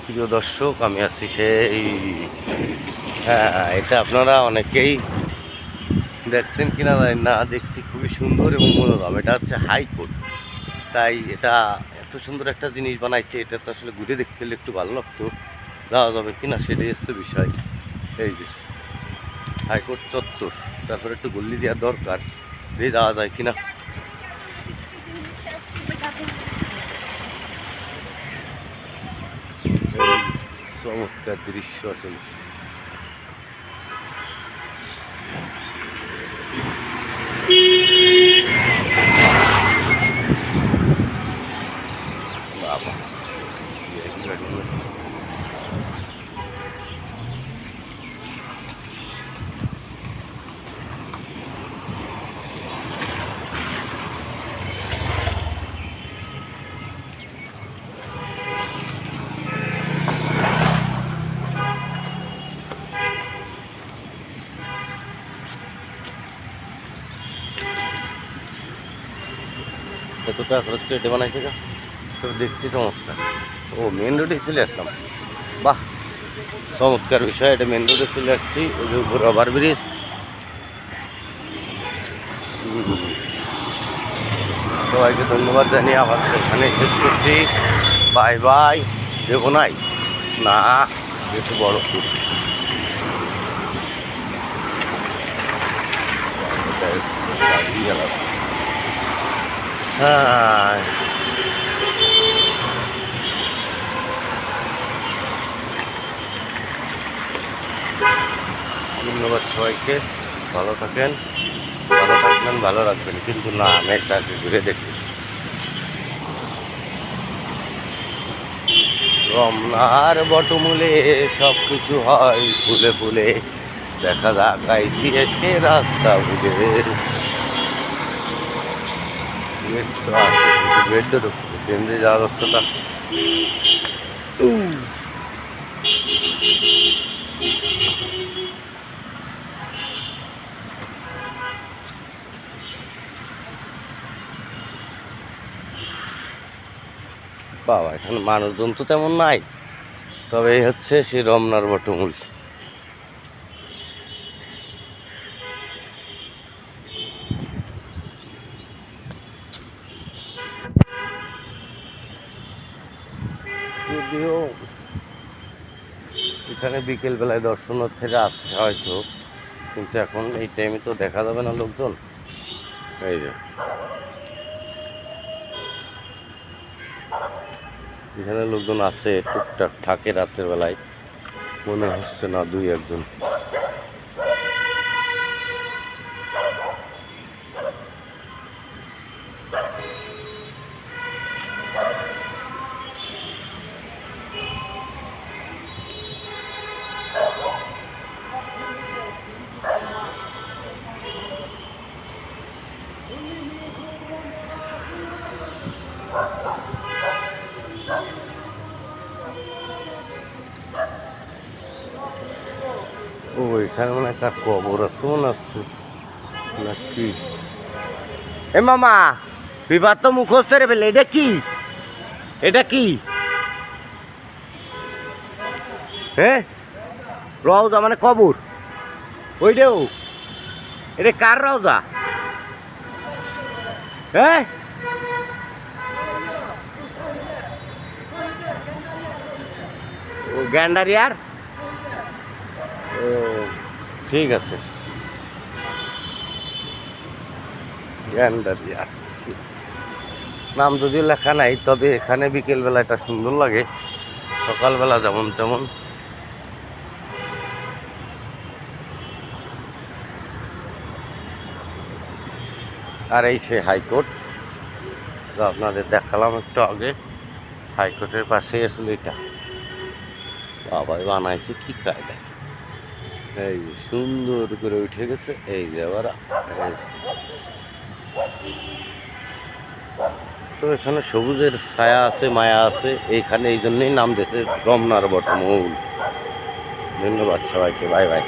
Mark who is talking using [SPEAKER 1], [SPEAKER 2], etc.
[SPEAKER 1] প্রিয় দর্শক, আমি আছি সেই এটা আপনারা অনেকেই দেখছেন কিনা জানি না, দেখতে খুবই সুন্দর এবং মনোরম। এটা হচ্ছে হাইকোর্ট। তাই এটা এত সুন্দর একটা জিনিস বানাইছে, এটা তো আসলে ঘুরে দেখতে গেলে একটু ভালো লাগতো। যাওয়া যাবে কিনা সেটাই হচ্ছে বিষয়। এই যে হাইকোর্ট চত্বর, তারপরে একটু গল্লি দেওয়ার দরকার, দিয়ে যাওয়া যায় কিনা। চমৎকার দৃশ্য আসলে। বাবা, এত টাকা খরচ করে এটা বানাইছে গা, তো দেখছি চমৎকার। ও মেন রোডে চলে আসলাম, বাহ চমৎকার বিষয়। এটা মেন রোডে চলে আসছি, ওই যে উপর ওভার ব্রিজ। সবাইকে ধন্যবাদ জানিয়ে আবার এখানে শেষ করছি। Bye bye. দেখো নাই না, একটু বড় ফুল। হ্যাঁ, ধন্যবাদ সবাইকে। ভালো থাকেন, ভালো থাকবেন, ভালো রাখবেন, কিন্তু না আমি একটাকে ঘুরে দেখি। রমনার বটমূলে সব কিছু হয় ফুলে ফুলে, দেখা যাক আইসিএসকে রাস্তা ভুলে। গেট তো আছে, গেট তো ঢুকছে, ট্রেন দিয়ে যাওয়ার রাস্তাটা। বাবা, এখানে মানুষজন তো তেমন নাই, তবে এই হচ্ছে সেই রমনার বটমূল। যদিও এখানে বিকেল বেলায় দর্শনার্থীরা আসে হয়তো, কিন্তু এখন এই টাইমে তো দেখা যাবে না লোকজন। এই যে এখানে লোকজন আছে, টুকটাক থাকে রাতের বেলায়, মনে হচ্ছে না দুই একজন। ও এখানে মনে একটা কবর আছে মনে হচ্ছে নাকি। এ মামা, বিবাদ তো মুখস্থ রে ফেলে। এটা কি, এটা কি? হ্যাঁ, রওজা মানে কবর? ওইটাও এটা কার রওজা? হ্যাঁ, ও গ্যান্ডারিয়ার। ও ঠিক আছে, গ্যান্ডারিয়ার নাম যদিও লেখা নাই, তবে এখানে বিকেলবেলা এটা সুন্দর লাগে, সকালবেলা যেমন তেমন। আর এই সে হাইকোর্ট, তো আপনাদের দেখালাম একটু আগে। হাইকোর্টের পাশে আসলে এটা বাবা বানাইছে কি কায়দা। এই সুন্দর করে উঠে গেছে, এই যে আবার। তো এখানে সবুজের ছায়া আছে, মায়া আছে এইখানে, এই জন্যই নাম দিয়েছে রমনার বটমূল। ধন্যবাদ সবাইকে, বাই বাই।